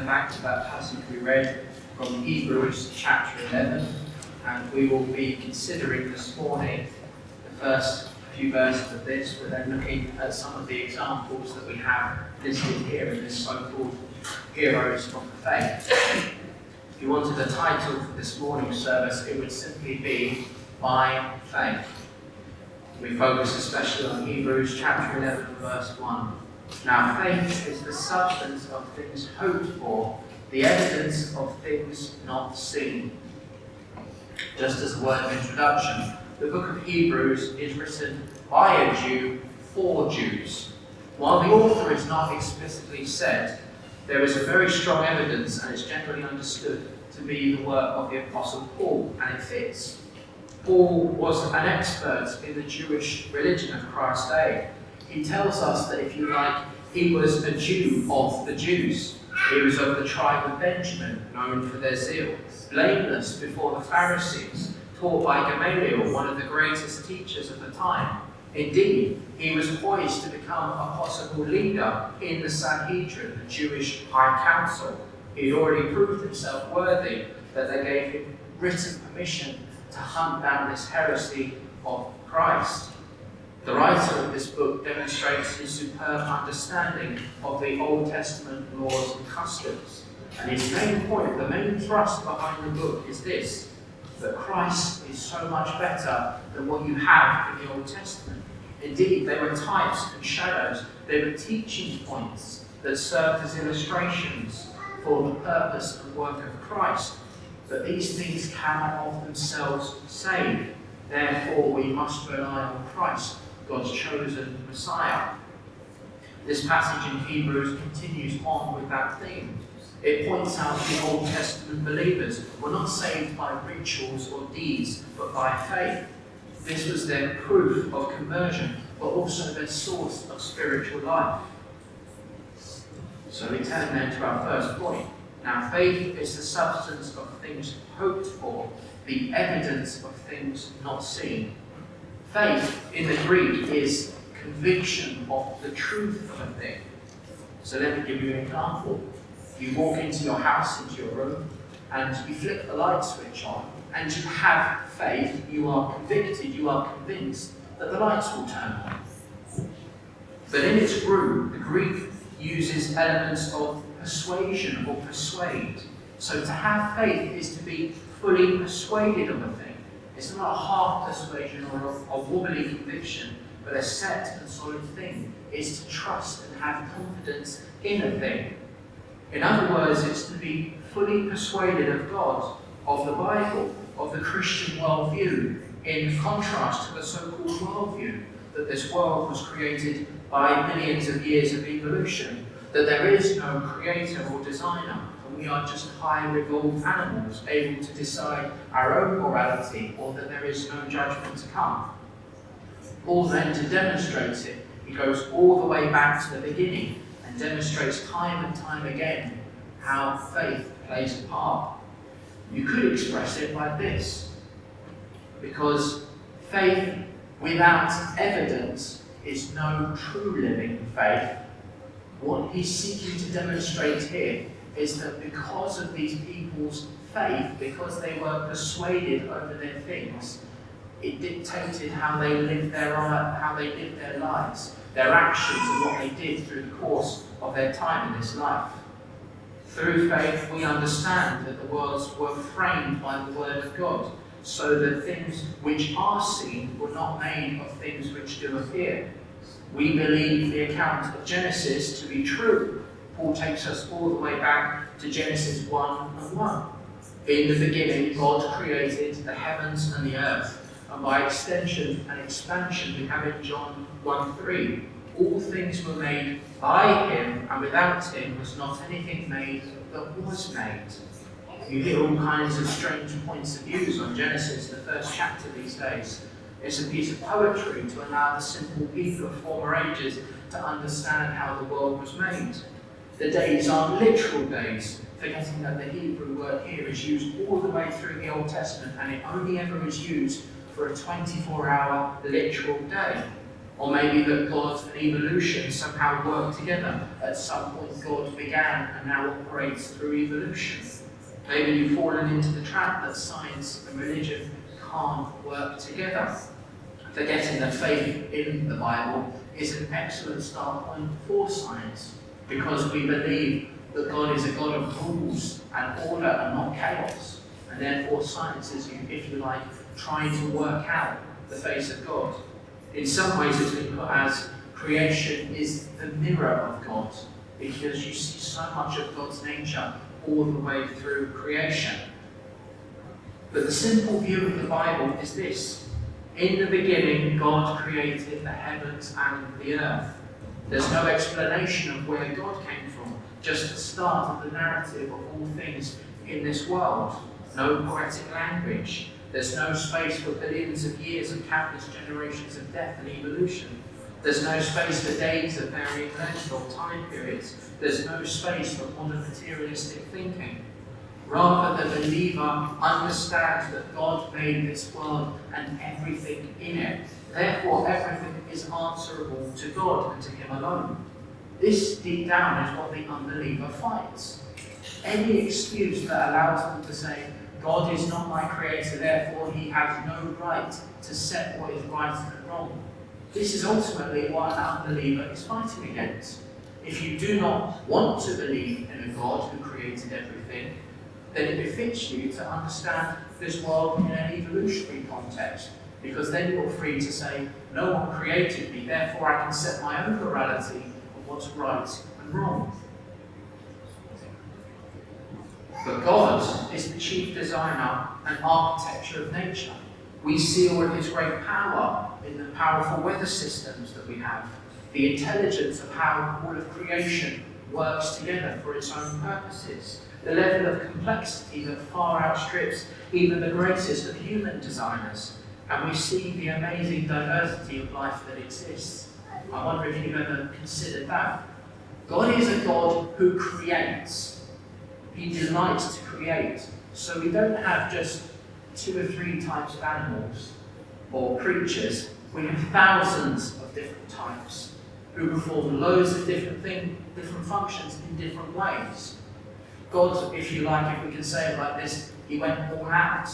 turn back to that passage we read from Hebrews chapter 11, and we will be considering this morning the first few verses of this, but then looking at some of the examples that we have listed here in this so-called heroes of the faith. If you wanted a title for this morning's service, it would simply be By Faith. We focus especially on Hebrews chapter 11, verse 1. Now faith is the substance of things hoped for, the evidence of things not seen. Just as a word of introduction, the book of Hebrews is written by a Jew for Jews. While the author is not explicitly said, there is a very strong evidence, and it's generally understood to be the work of the Apostle Paul, and it fits. Paul was an expert in the Jewish religion of Christ's day. He tells us that, if you like, he was a Jew of the Jews. He was of the tribe of Benjamin, known for their zeal, blameless before the Pharisees, taught by Gamaliel, one of the greatest teachers of the time. Indeed, he was poised to become a possible leader in the Sanhedrin, the Jewish high council. He had already proved himself worthy that they gave him written permission to hunt down this heresy of Christ. The writer of this book demonstrates his superb understanding of the Old Testament laws and customs. And his main point, the main thrust behind the book is this: that Christ is so much better than what you have in the Old Testament. Indeed, they were types and shadows. They were teaching points that served as illustrations for the purpose and work of Christ. But these things cannot of themselves save. Therefore, we must rely on Christ, God's chosen Messiah. This passage in Hebrews continues on with that theme. It points out the Old Testament believers were not saved by rituals or deeds, but by faith. This was their proof of conversion, but also their source of spiritual life. So we turn then to our first point. Now faith is the substance of things hoped for, the evidence of things not seen. Faith in the Greek is conviction of the truth of a thing. So let me give you an example. You walk into your house, into your room, and you flick the light switch on, and you have faith, you are convicted, you are convinced that the lights will turn on. But in its root, the Greek uses elements of persuasion or persuade. So to have faith is to be fully persuaded of a thing. It's not a half persuasion or a wobbly conviction, but a set and solid thing. It's to trust and have confidence in a thing. In other words, it's to be fully persuaded of God, of the Bible, of the Christian worldview, in contrast to the so-called worldview that this world was created by millions of years of evolution, that there is no creator or designer, and we are just highly evolved animals able to decide our own morality, or that there is no judgment to come. Paul then, to demonstrate it, he goes all the way back to the beginning and demonstrates time and time again how faith plays a part. You could express it like this: because faith without evidence is no true living faith. What he's seeking to demonstrate here is that because of these people's faith, because they were persuaded over their things, it dictated how they lived their lives, their actions, and what they did through the course of their time in this life. Through faith, we understand that the worlds were framed by the word of God, so that things which are seen were not made of things which do appear. We believe the account of Genesis to be true. Paul takes us all the way back to Genesis 1:1. In the beginning, God created the heavens and the earth. And by extension and expansion, we have in John 1:3, all things were made by him, and without him was not anything made that was made. You hear all kinds of strange points of views on Genesis, the first chapter these days. It's a piece of poetry to allow the simple people of former ages to understand how the world was made. The days are literal days, forgetting that the Hebrew word here is used all the way through the Old Testament, and it only ever is used for a 24-hour literal day. Or maybe that God and evolution somehow work together. At some point God began and now operates through evolution. Maybe you've fallen into the trap that science and religion can't work together, forgetting that faith in the Bible is an excellent start point for science, because we believe that God is a God of rules and order and not chaos, and therefore science is, if you like, trying to work out the face of God. In some ways it's been put as creation is the mirror of God, because you see so much of God's nature all the way through creation. But the simple view of the Bible is this: in the beginning, God created the heavens and the earth. There's no explanation of where God came from, just the start of the narrative of all things in this world. No poetic language. There's no space for billions of years and countless generations of death and evolution. There's no space for days of varying length or time periods. There's no space for modern materialistic thinking. Rather, the believer understands that God made this world and everything in it. Therefore, everything is answerable to God and to Him alone. This, deep down, is what the unbeliever fights. Any excuse that allows them to say, God is not my creator, therefore He has no right to set what is right and wrong. This is ultimately what an unbeliever is fighting against. If you do not want to believe in a God who created everything, then it befits you to understand this world in an evolutionary context, because then you're free to say, no one created me, therefore I can set my own morality on what's right and wrong. But God is the chief designer and architecture of nature. We see all of His great power in the powerful weather systems that we have, the intelligence of how all of creation works together for its own purposes, the level of complexity that far outstrips even the greatest of human designers, and we see the amazing diversity of life that exists. I wonder if you've ever considered that. God is a God who creates. He delights to create. So we don't have just 2 or 3 types of animals or creatures. We have thousands of different types who perform loads of different functions in different ways. God, if you like, if we can say it like this, He went all out.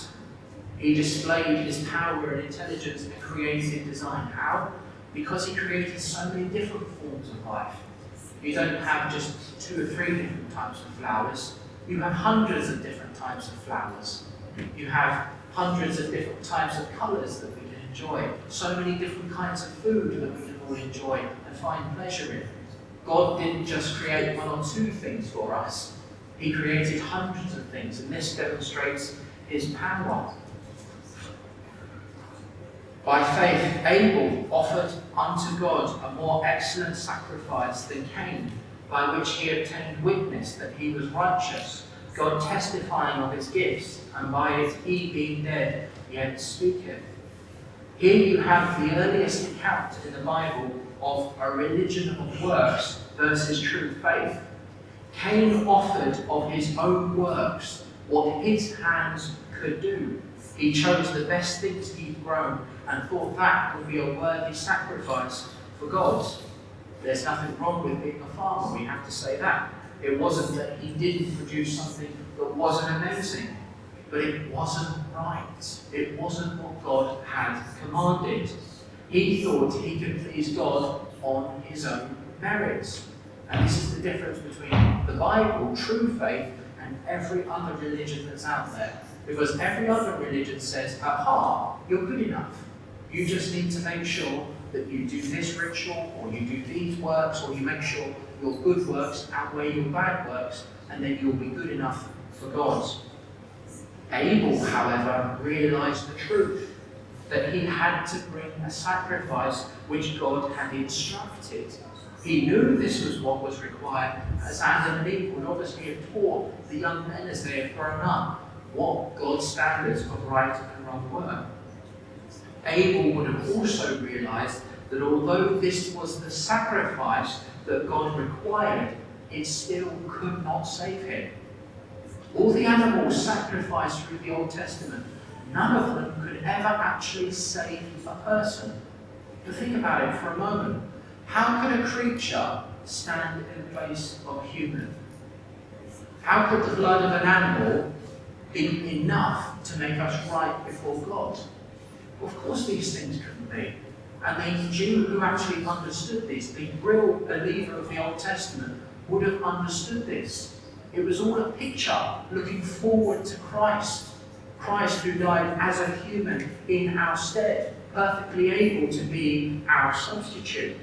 He displayed His power and intelligence and creative design. How? Because He created so many different forms of life. You don't have just 2 or 3 different types of flowers. You have hundreds of different types of flowers. You have hundreds of different types of colours that we can enjoy. So many different kinds of food that we can all enjoy and find pleasure in. God didn't just create 1 or 2 things for us. He created hundreds of things, and this demonstrates His power. By faith, Abel offered unto God a more excellent sacrifice than Cain, by which he obtained witness that he was righteous, God testifying of his gifts, and by it he being dead yet speaketh. Here you have the earliest account in the Bible of a religion of works versus true faith. Cain offered of his own works what his hands could do. He chose the best things he'd grown and thought that would be a worthy sacrifice for God. There's nothing wrong with being a farmer, we have to say that. It wasn't that he didn't produce something that wasn't amazing, but it wasn't right. It wasn't what God had commanded. He thought he could please God on his own merits. And this is the difference between the Bible, true faith, and every other religion that's out there. Because every other religion says, aha, you're good enough. You just need to make sure that you do this ritual, or you do these works, or you make sure your good works outweigh your bad works, and then you'll be good enough for God. Abel, however, realized the truth, that he had to bring a sacrifice which God had instructed. He knew this was what was required, as Adam and Eve would obviously have taught the young men as they had grown up what God's standards of right and wrong were. Abel would have also realized that although this was the sacrifice that God required, it still could not save him. All the animals sacrificed through the Old Testament, none of them could ever actually save a person. But think about it for a moment. How could a creature stand in the place of a human? How could the blood of an animal be enough to make us right before God? Of course these things couldn't be. And the Jew who actually understood this, the real believer of the Old Testament, would have understood this. It was all a picture looking forward to Christ. Christ who died as a human in our stead, perfectly able to be our substitute.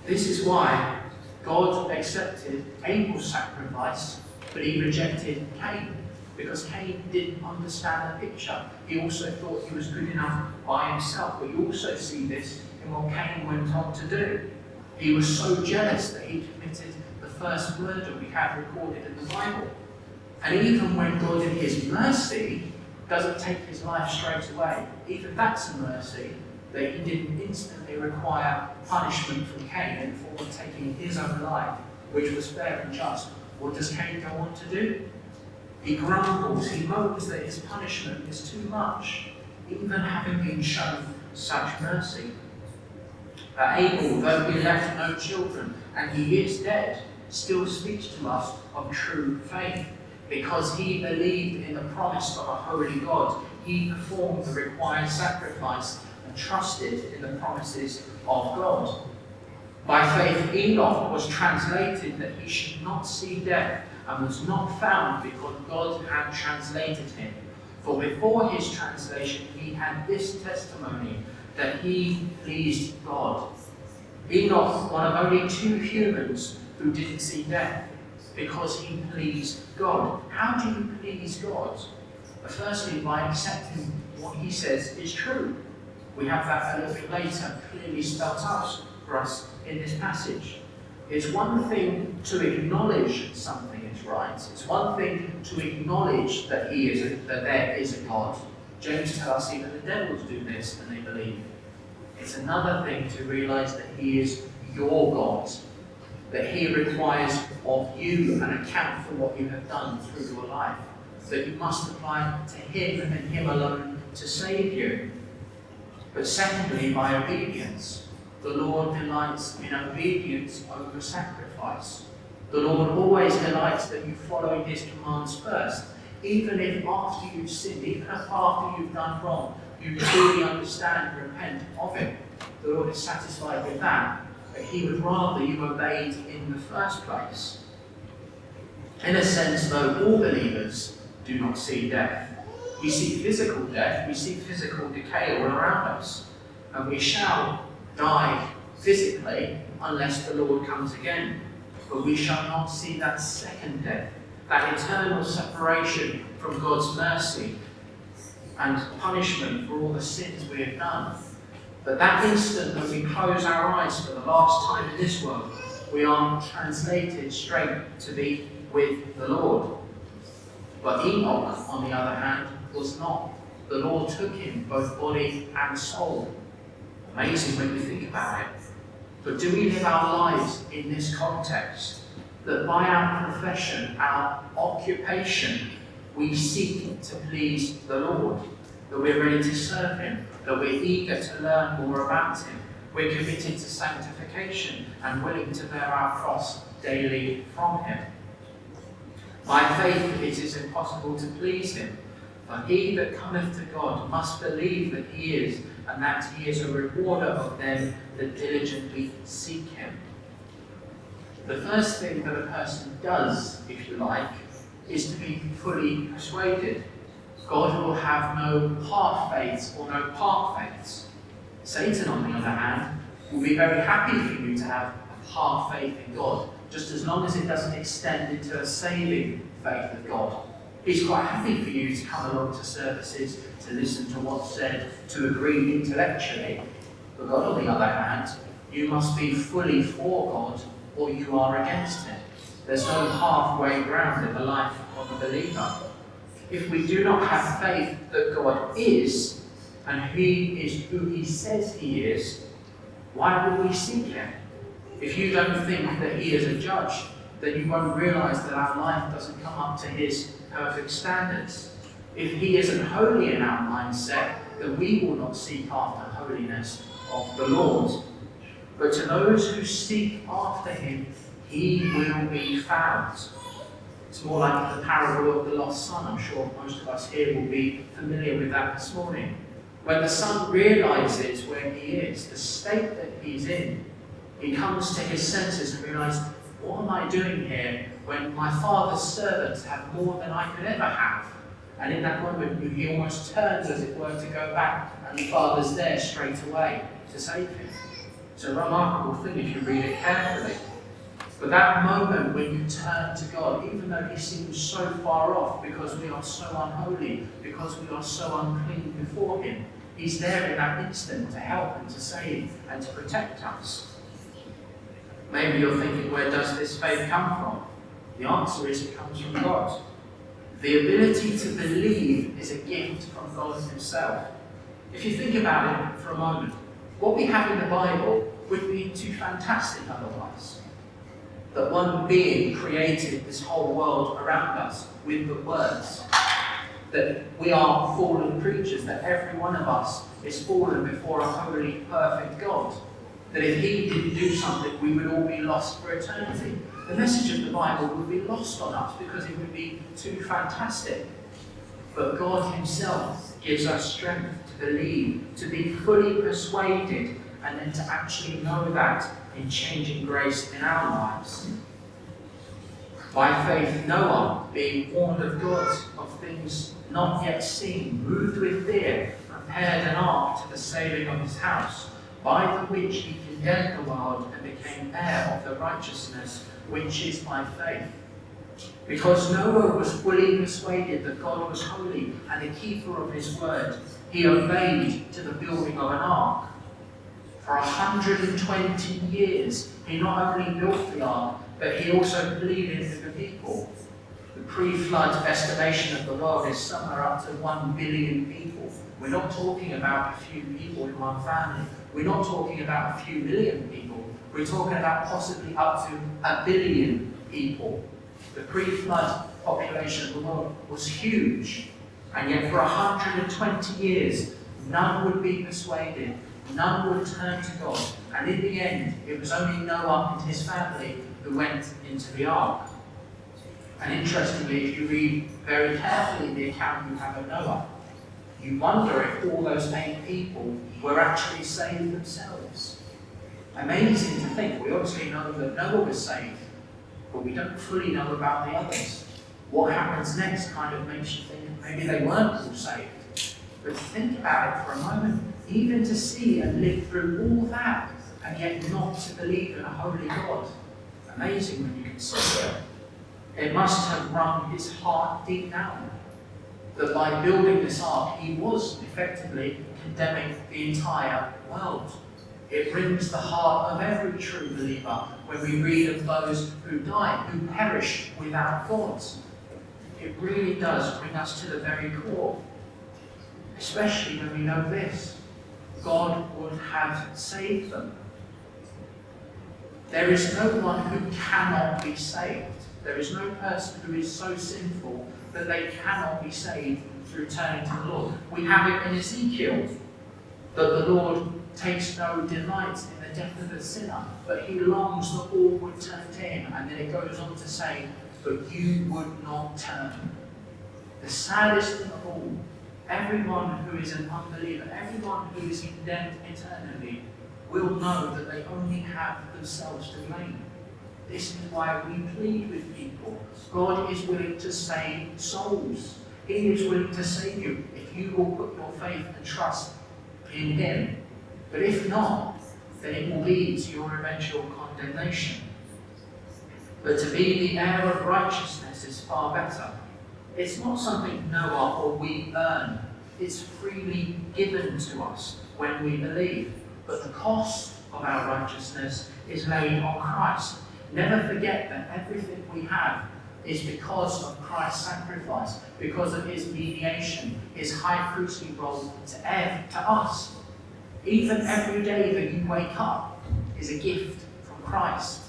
This is why God accepted Abel's sacrifice, but he rejected Cain, because Cain didn't understand the picture. He also thought he was good enough by himself. But you also see this in what Cain went on to do. He was so jealous that he committed the first murder we have recorded in the Bible. And even when God in his mercy doesn't take his life straight away, even that's a mercy, that he didn't instantly require punishment from Cain in the form of taking his own life, which was fair and just. What does Cain go on to do? He grumbles, he moans that his punishment is too much, even having been shown such mercy. Abel, though he left no children, and he is dead, still speaks to us of true faith, because he believed in the promise of a holy God. He performed the required sacrifice and trusted in the promises of God. By faith, Enoch was translated that he should not see death, and was not found because God had translated him. For before his translation, he had this testimony, that he pleased God. Enoch, one of only 2 humans who didn't see death, because he pleased God. How do you please God? Firstly, by accepting what he says is true. We have that a little bit later clearly spelled out for us in this passage. It's one thing to acknowledge something is right. It's one thing to acknowledge that there is a God. James tells us even the devils do this and they believe. It's another thing to realise that he is your God, that he requires of you an account for what you have done through your life, that you must apply to him and him alone to save you. But secondly, by obedience. The Lord delights in obedience over sacrifice. The Lord always delights that you follow his commands first, even if after you've sinned, even if after you've done wrong, you truly understand and repent of it. The Lord is satisfied with that, but he would rather you obeyed in the first place. In a sense, though, all believers do not see death. We see physical death, we see physical decay all around us, and we shall die physically unless the Lord comes again. But we shall not see that second death, that eternal separation from God's mercy and punishment for all the sins we have done. But that instant when we close our eyes for the last time in this world, we are translated straight to be with the Lord. But Enoch, on the other hand, was not. The Lord took him, both body and soul. Amazing when you think about it. But do we live our lives in this context? That by our profession, our occupation, we seek to please the Lord. That we're ready to serve him. That we're eager to learn more about him. We're committed to sanctification and willing to bear our cross daily from him. By faith it is impossible to please him. For he that cometh to God must believe that he is, and that he is a rewarder of them that diligently seek him. The first thing that a person does, if you like, is to be fully persuaded. God will have no half faiths or no part faiths. Satan, on the other hand, will be very happy for you to have a half faith in God, just as long as it doesn't extend into a saving faith of God. He's quite happy for you to come along to services, to listen to what's said, to agree intellectually. But God, on the other hand, you must be fully for God or you are against him. There's no halfway ground in the life of a believer. If we do not have faith that God is, and he is who he says he is, why would we seek him? If you don't think that he is a judge, then you won't realise that our life doesn't come up to his perfect standards. If he isn't holy in our mindset, that we will not seek after holiness of the Lord. But to those who seek after him, he will be found. It's more like the parable of the lost son. I'm sure most of us here will be familiar with that this morning. When the son realizes where he is, the state that he's in, he comes to his senses and realizes, what am I doing here when my father's servants have more than I could ever have? And in that moment, he almost turns, as it were, to go back, and the father's there straight away to save him. It's a remarkable thing if you read it carefully. But that moment when you turn to God, even though he seems so far off because we are so unholy, because we are so unclean before him, he's there in that instant to help and to save and to protect us. Maybe you're thinking, where does this faith come from? The answer is it comes from God. The ability to believe is a gift from God himself. If you think about it for a moment, what we have in the Bible would be too fantastic otherwise. That one being created this whole world around us with the words. That we are fallen creatures, that every one of us is fallen before a holy, perfect God. That if he didn't do something, we would all be lost for eternity. The message of the Bible would be lost on us because it would be too fantastic. But God himself gives us strength to believe, to be fully persuaded, and then to actually know that in changing grace in our lives. By faith, Noah, being warned of God of things not yet seen, moved with fear, prepared an ark to the saving of his house, by the which he condemned the world and became heir of the righteousness which is by faith. Because Noah was fully persuaded that God was holy and a keeper of his word, he obeyed to the building of an ark. For 120 years, he not only built the ark, but he also pleaded with the people. The pre-flood estimation of the world is somewhere up to 1 billion people. We're not talking about a few people in one family. We're not talking about a few million people. We're talking about possibly up to 1 billion people. The pre-flood population of the world was huge. And yet for 120 years, none would be persuaded. None would turn to God. And in the end, it was only Noah and his family who went into the ark. And interestingly, if you read very carefully the account you have of Noah, you wonder if all those 8 people were actually saved themselves. Amazing to think. We obviously know that Noah was saved, but we don't fully know about the others. What happens next kind of makes you think maybe they weren't all saved. But to think about it for a moment, even to see and live through all that, and yet not to believe in a holy God. Amazing when you consider it. It must have wrung his heart deep down that by building this ark, he was effectively condemning the entire world. It wrings the heart of every true believer when we read of those who died, who perished without God. It really does bring us to the very core. Especially when we know this, God would have saved them. There is no one who cannot be saved. There is no person who is so sinful that they cannot be saved through turning to the Lord. We have it in Ezekiel that the Lord takes no delight in the death of the sinner, but he longs that all would turn to him. And then it goes on to say, but you would not turn. The saddest thing of all, everyone who is an unbeliever, everyone who is condemned eternally, will know that they only have themselves to blame. This is why we plead with people. God is willing to save souls. He is willing to save you if you will put your faith and trust in him. But if not, then it will lead to your eventual condemnation. But to be the heir of righteousness is far better. It's not something Noah or we earn. It's freely given to us when we believe. But the cost of our righteousness is laid on Christ. Never forget that everything we have is because of Christ's sacrifice, because of his mediation, his high priestly role to us. Even every day that you wake up is a gift from Christ.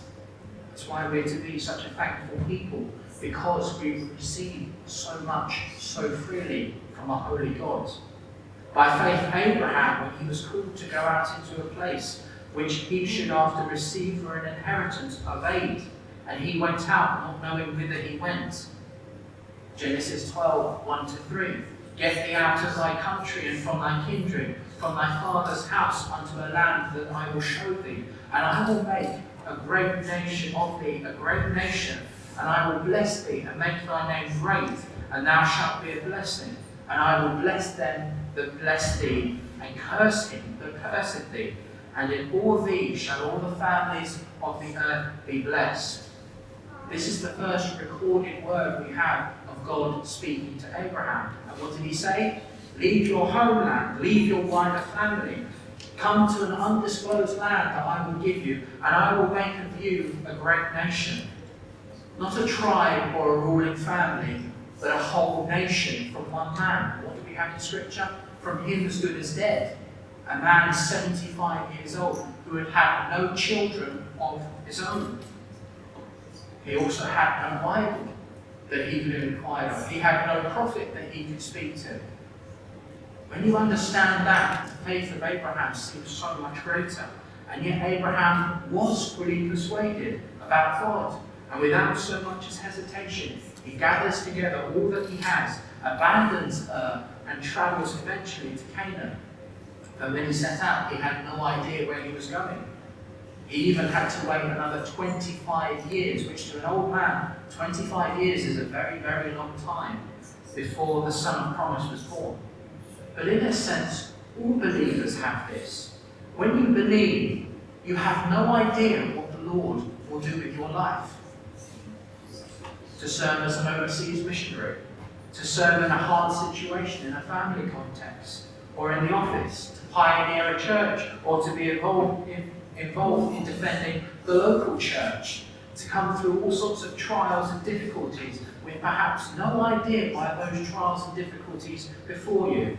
That's why we're to be such a thankful people, because we receive so much, so freely from a holy God. By faith, Abraham, when he was called to go out into a place which he should after receive for an inheritance, obeyed, and he went out, not knowing whither he went. Genesis 12, 1-3. Get thee out of thy country and from thy kindred, from thy father's house, unto a land that I will show thee, and I will make a great nation of thee, a great nation, and I will bless thee, and make thy name great, and thou shalt be a blessing. And I will bless them that bless thee, and curse him that curseth thee. And in all these shall all the families of the earth be blessed. This is the first recorded word we have of God speaking to Abraham. And what did he say? Leave your homeland, leave your wider family, come to an undisclosed land that I will give you, and I will make of you a great nation. Not a tribe or a ruling family, but a whole nation from one man. What do we have in Scripture? From him as good as dead. A man 75 years old who had had no children of his own. He also had no Bible that he could inquire of. He had no prophet that he could speak to. When you understand that, the faith of Abraham seems so much greater. And yet Abraham was fully persuaded about God. And without so much as hesitation, he gathers together all that he has, abandons and travels eventually to Canaan. But when he set out, he had no idea where he was going. He even had to wait another 25 years, which to an old man, 25 years is a very, very long time before the Son of Promise was born. But in a sense, all believers have this. When you believe, you have no idea what the Lord will do with your life. To serve as an overseas missionary, to serve in a hard situation in a family context, or in the office, to pioneer a church, or to be involved in defending the local church, to come through all sorts of trials and difficulties with perhaps no idea why those trials and difficulties before you,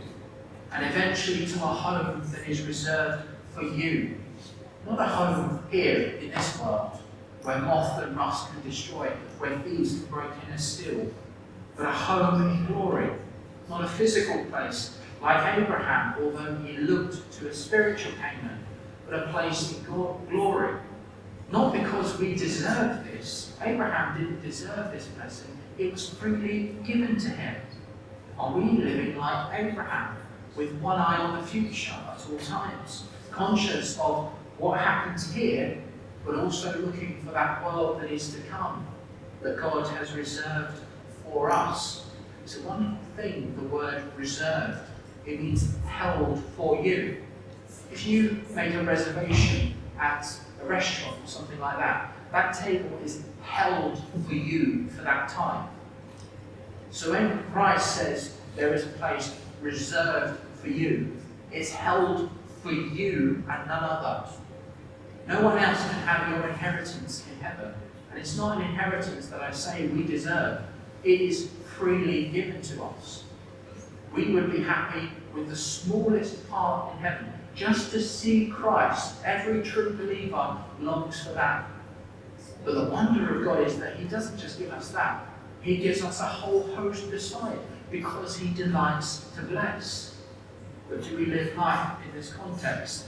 and eventually to a home that is reserved for you. Not a home here in this world, where moth and rust can destroy, where thieves can break in and steal, but a home in glory, not a physical place like Abraham, although he looked to a spiritual Canaan, but a place in glory. Not because we deserve this. Abraham didn't deserve this blessing. It was freely given to him. Are we living like Abraham, with one eye on the future at all times, conscious of what happens here, but also looking for that world that is to come, that God has reserved for us? It's a wonderful thing, the word reserved. It means held for you. If you make a reservation at a restaurant or something like that, that table is held for you for that time. So when Christ says there is a place reserved for you, it's held for you and none other. No one else can have your inheritance in heaven. And it's not an inheritance that I say we deserve. It is freely given to us. We would be happy with the smallest part in heaven, just to see Christ. Every true believer longs for that. But the wonder of God is that he doesn't just give us that. He gives us a whole host beside, because he delights to bless. But do we live life in this context?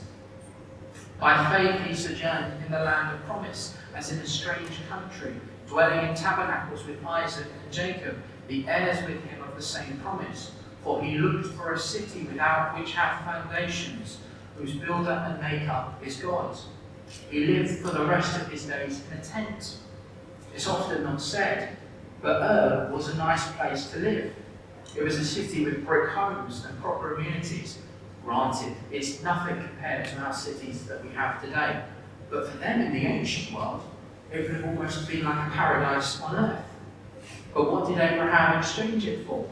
By faith he sojourned in the land of promise, as in a strange country, dwelling in tabernacles with Isaac and Jacob, the heirs with him of the same promise. For he looked for a city without which hath foundations, whose builder and maker is God. He lived for the rest of his days in a tent. It's often not said, but Ur was a nice place to live. It was a city with brick homes and proper amenities. Granted, it's nothing compared to our cities that we have today. But for them in the ancient world, it would have almost been like a paradise on earth. But what did Abraham exchange it for?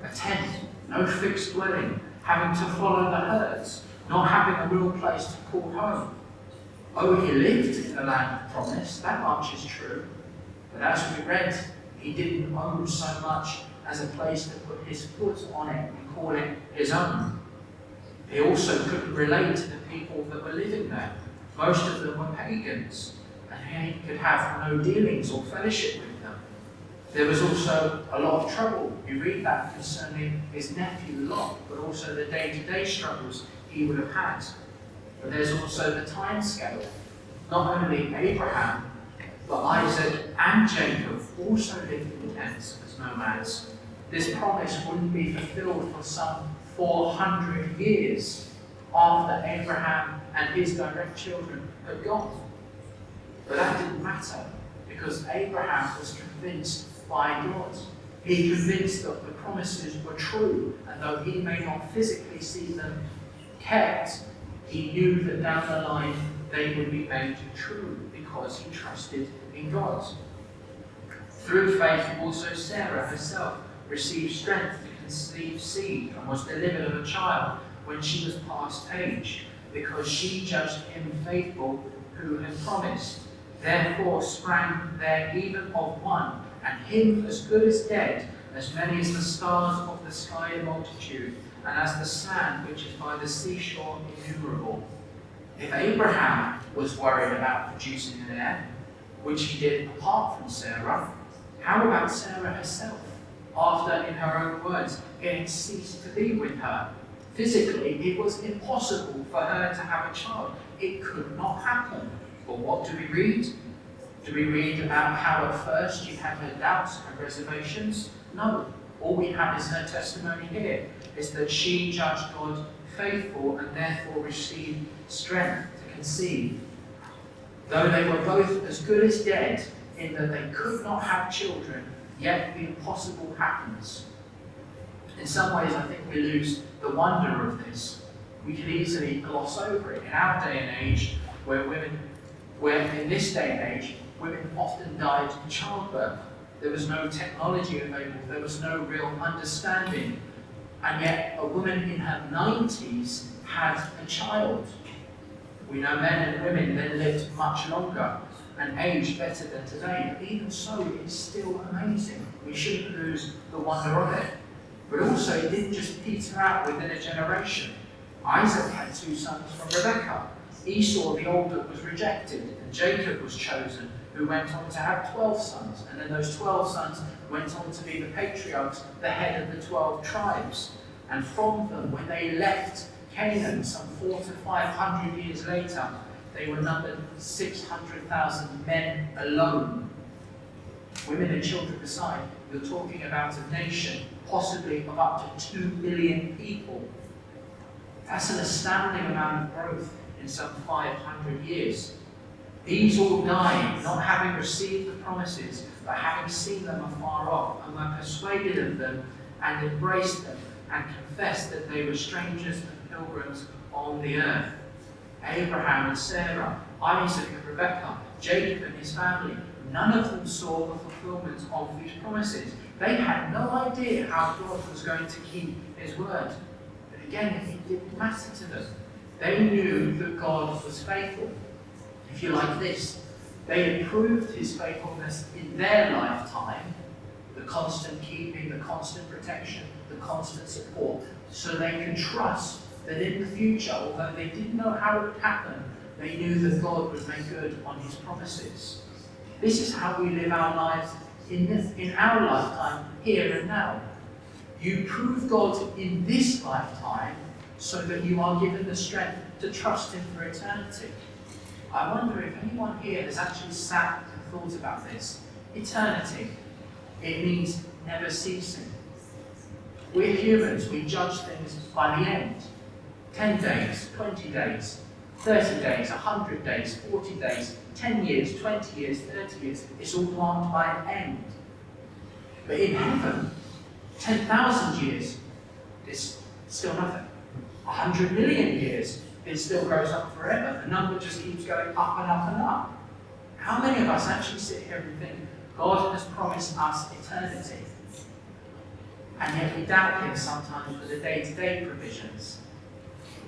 A tent, no fixed dwelling, having to follow the herds, not having a real place to call home. Oh, he lived in the land of promise, that much is true. But as we read, he didn't own so much as a place to put his foot on it and call it his own. He also couldn't relate to the people that were living there. Most of them were pagans, and he could have no dealings or fellowship with them. There was also a lot of trouble. You read that concerning his nephew Lot, but also the day-to-day struggles he would have had. But there's also the time scale. Not only Abraham, but Isaac and Jacob also lived in tents as nomads. This promise wouldn't be fulfilled for some 400 years after Abraham and his direct children had gone. But that didn't matter, because Abraham was convinced by God. He convinced that the promises were true, and though he may not physically see them kept, he knew that down the line they would be made true because he trusted in God. Through faith, also Sarah herself received strength to conceive seed and was delivered of a child when she was past age, because she judged him faithful who had promised. Therefore sprang there even of one, and him as good as dead, as many as the stars of the sky in multitude, and as the sand which is by the seashore innumerable. If Abraham was worried about producing an heir, which he did apart from Sarah, how about Sarah herself, after, in her own words, it had ceased to be with her? Physically, it was impossible for her to have a child. It could not happen. But what do we read? Do we read about how at first she had her doubts and reservations? No. All we have is her testimony here, is that she judged God faithful and therefore received strength to conceive. Though they were both as good as dead in that they could not have children, yet the impossible happens. In some ways, I think we lose the wonder of this. We could easily gloss over it. In our day and age, where in this day and age, women often died in childbirth. There was no technology available, there was no real understanding. And yet, a woman in her 90s had a child. We know men and women then lived much longer and aged better than today. But even so, it's still amazing. We shouldn't lose the wonder of it. But also, it didn't just peter out within a generation. Isaac had 2 sons from Rebekah. Esau, the older, was rejected, and Jacob was chosen, who went on to have 12 sons. And then those 12 sons went on to be the patriarchs, the head of the 12 tribes. And from them, when they left Canaan some 400 to 500 years later, they were numbered 600,000 men alone. Women and children aside, you're talking about a nation possibly of up to 2 billion people. That's an astounding amount of growth in some 500 years. These all died, not having received the promises, but having seen them afar off, and were persuaded of them, and embraced them, and confessed that they were strangers and pilgrims on the earth. Abraham and Sarah, Isaac and Rebekah, Jacob and his family, none of them saw the fulfillment of these promises. They had no idea how God was going to keep his word. But again, it didn't matter to them. They knew that God was faithful. If you like this, they had proved his faithfulness in their lifetime, the constant keeping, the constant protection, the constant support, so they could trust that in the future, although they didn't know how it would happen, they knew that God would make good on his promises. This is how we live our lives in our lifetime, here and now. You prove God in this lifetime so that you are given the strength to trust him for eternity. I wonder if anyone here has actually sat and thought about this. Eternity, it means never ceasing. We're humans, we judge things by the end. 10 days, 20 days, 30 days, 100 days, 40 days, 10 years, 20 years, 30 years, it's all marked by an end. But in heaven, 10,000 years is still nothing. 100 million years, it still goes up forever. The number just keeps going up and up and up. How many of us actually sit here and think, God has promised us eternity? And yet we doubt him sometimes for the day-to-day provisions.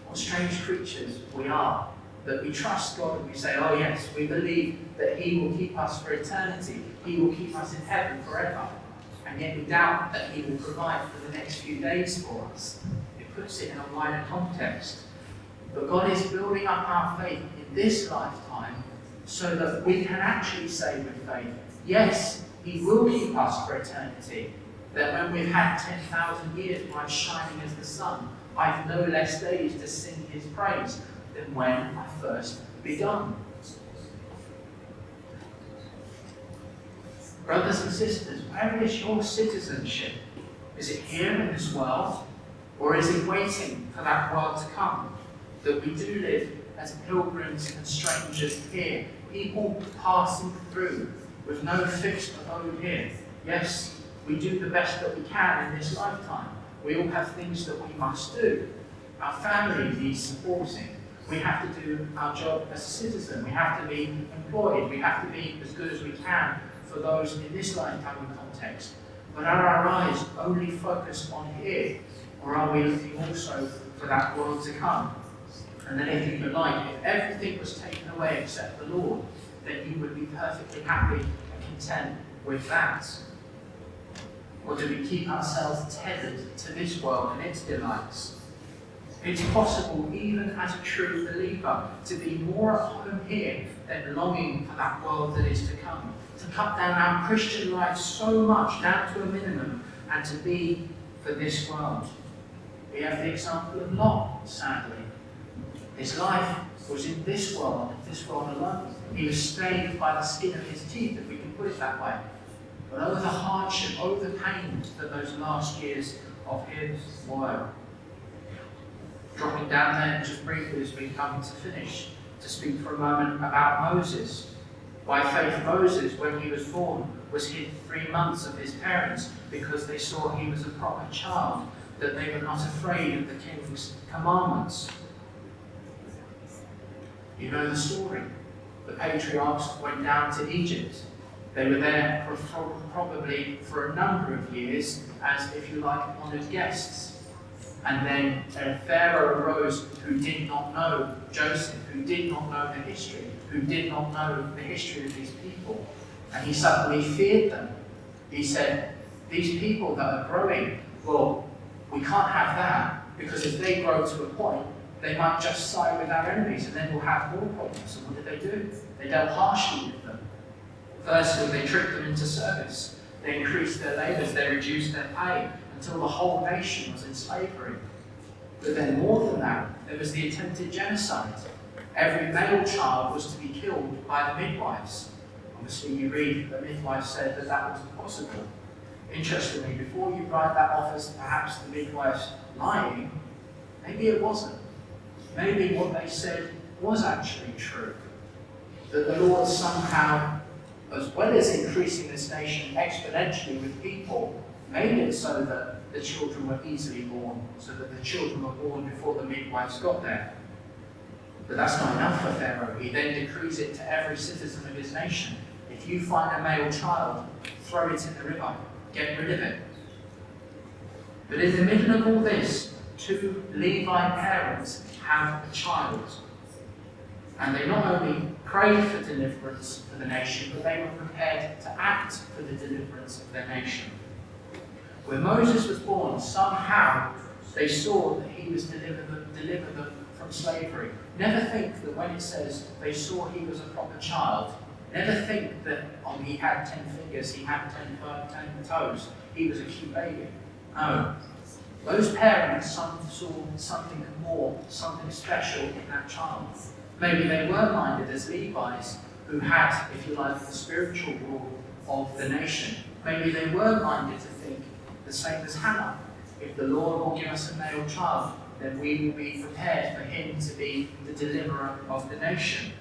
What strange creatures we are, that we trust God and we say, oh yes, we believe that he will keep us for eternity. He will keep us in heaven forever. And yet we doubt that he will provide for the next few days for us. It puts it in a wider context. But God is building up our faith in this lifetime so that we can actually say with faith, yes, He will keep us for eternity. That when we've had 10,000 years bright shining as the sun, I've no less days to sing his praise than when I first begun. Brothers and sisters, where is your citizenship? Is it here in this world? Or is it waiting for that world to come? That we do live as pilgrims and strangers here, people passing through with no fixed abode here. Yes, we do the best that we can in this lifetime. We all have things that we must do. Our family needs supporting. We have to do our job as a citizen. We have to be employed. We have to be as good as we can for those in this lifetime context. But are our eyes only focused on here? Or are we looking also for that world to come? And then if you like, if everything was taken away except the Lord, then you would be perfectly happy and content with that. Or do we keep ourselves tethered to this world and its delights? It's possible, even as a true believer, to be more at home here than longing for that world that is to come. To cut down our Christian life so much, down to a minimum, and to be for this world. We have the example of Lot, sadly. His life was in this world alone. He was stained by the skin of his teeth, if we can put it that way. But oh, the hardship, oh, the pain that those last years of his were. Dropping down there just briefly as we come to finish, to speak for a moment about Moses. By faith, Moses, when he was born, was hid 3 months of his parents because they saw he was a proper child, that they were not afraid of the king's commandments. You know the story. The patriarchs went down to Egypt. They were there probably for a number of years as, if you like, honoured guests. And then a Pharaoh arose who did not know Joseph, who did not know the history, who did not know the history of these people. And he suddenly feared them. He said, these people that are growing, well, we can't have that, because if they grow to a point, they might just side with our enemies and then we'll have more problems. And what did they do? They dealt harshly with them. Firstly, they tricked them into service. They increased their labours, they reduced their pay, until the whole nation was in slavery. But then more than that, there was the attempted genocide. Every male child was to be killed by the midwives. Obviously, you read the midwife said that that was impossible. Interestingly, before you write that off as perhaps the midwife's lying, maybe it wasn't. Maybe what they said was actually true. That the Lord somehow, as well as increasing this nation exponentially with people, made it so that the children were easily born, so that the children were born before the midwives got there. But that's not enough for Pharaoh. He then decrees it to every citizen of his nation. If you find a male child, throw it in the river, get rid of it. But in the middle of all this, 2 Levite parents have a child. And they not only prayed for deliverance for the nation, but they were prepared to act for the deliverance of their nation. When Moses was born, somehow they saw that he was deliver them from slavery. Never think that when it says they saw he was a proper child, never think that he had 10 fingers, he had 10 toes, he was a cute baby. No. Those parents saw something more, something special in that child. Maybe they were minded as Levites who had, if you like, the spiritual rule of the nation. Maybe they were minded to think the same as Hannah. If the Lord will give us a male child, then we will be prepared for him to be the deliverer of the nation.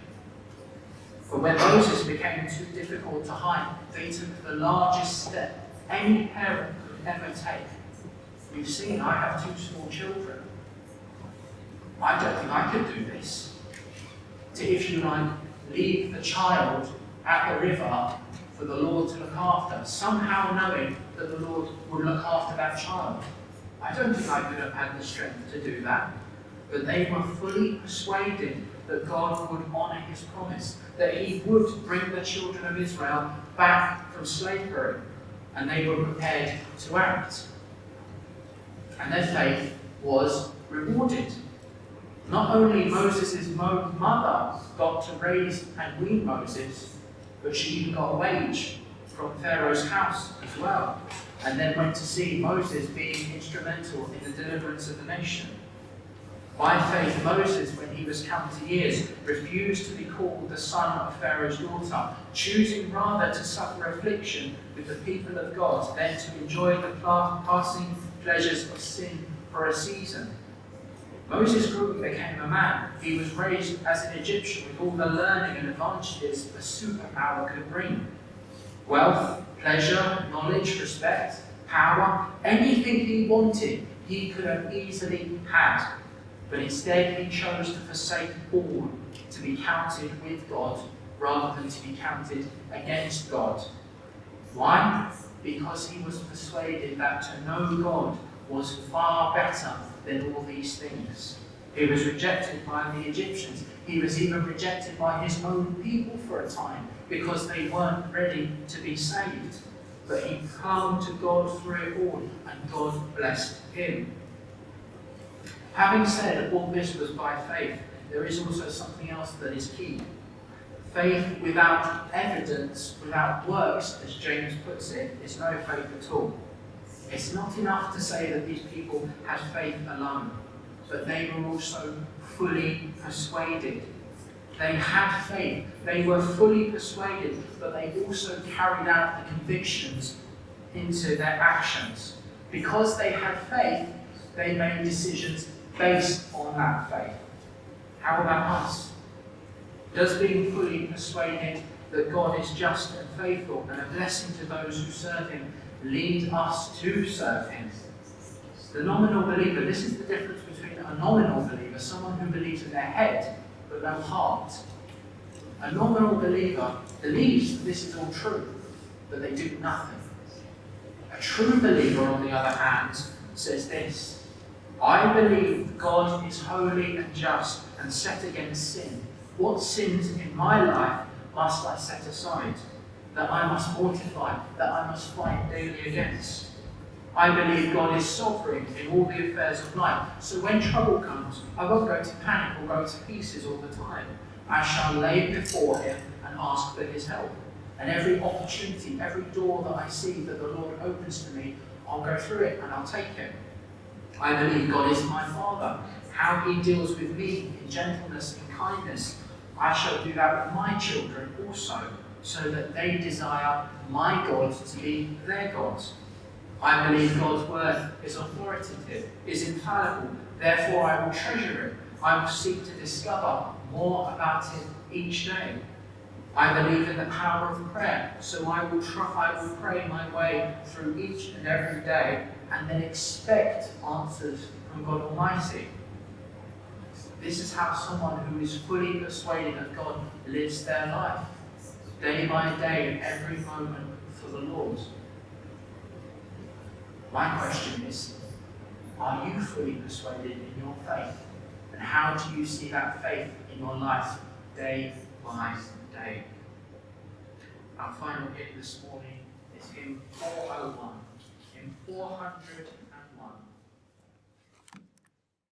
But when Moses became too difficult to hide, they took the largest step any parent could ever take. You've seen, I have 2 small children. I don't think I could do this. To, if you like, leave the child at the river for the Lord to look after, somehow knowing that the Lord would look after that child. I don't think I could have had the strength to do that. But they were fully persuaded that God would honour his promise, that he would bring the children of Israel back from slavery, and they were prepared to act. And their faith was rewarded. Not only Moses' mother got to raise and wean Moses, but she even got a wage from Pharaoh's house as well, and then went to see Moses being instrumental in the deliverance of the nation. By faith, Moses, when he was come to years, refused to be called the son of Pharaoh's daughter, choosing rather to suffer affliction with the people of God than to enjoy the passing pleasures of sin for a season. Moses grew and became a man. He was raised as an Egyptian with all the learning and advantages a superpower could bring. Wealth, pleasure, knowledge, respect, power, anything he wanted, he could have easily had. But instead he chose to forsake all, to be counted with God rather than to be counted against God. Why? Because he was persuaded that to know God was far better than all these things. He was rejected by the Egyptians. He was even rejected by his own people for a time because they weren't ready to be saved. But he clung to God through it all, and God blessed him. Having said all this was by faith, there is also something else that is key. Faith without evidence, without works, as James puts it, is no faith at all. It's not enough to say that these people had faith alone, but they were also fully persuaded. They had faith, they were fully persuaded, but they also carried out the convictions into their actions. Because they had faith, they made decisions based on that faith. How about us? Does being fully persuaded that God is just and faithful and a blessing to those who serve him lead us to serve him? The nominal believer, this is the difference between a nominal believer, someone who believes in their head but no heart. A nominal believer believes that this is all true, but they do nothing. A true believer, on the other hand, says this: I believe God is holy and just and set against sin. What sins in my life must I set aside? That I must mortify, that I must fight daily against. I believe God is sovereign in all the affairs of life. So when trouble comes, I won't go to panic or go to pieces all the time. I shall lay before him and ask for his help. And every opportunity, every door that I see that the Lord opens to me, I'll go through it and I'll take it. I believe God is my Father. How he deals with me in gentleness and kindness, I shall do that with my children also, so that they desire my God to be their God. I believe God's word is authoritative, is infallible, therefore I will treasure it. I will seek to discover more about it each day. I believe in the power of prayer, so I will pray my way through each and every day, and then expect answers from God Almighty. This is how someone who is fully persuaded of God lives their life, day by day, every moment for the Lord. My question is, are you fully persuaded in your faith? And how do you see that faith in your life day by day? Our final hymn this morning is hymn 401. Hymn 401.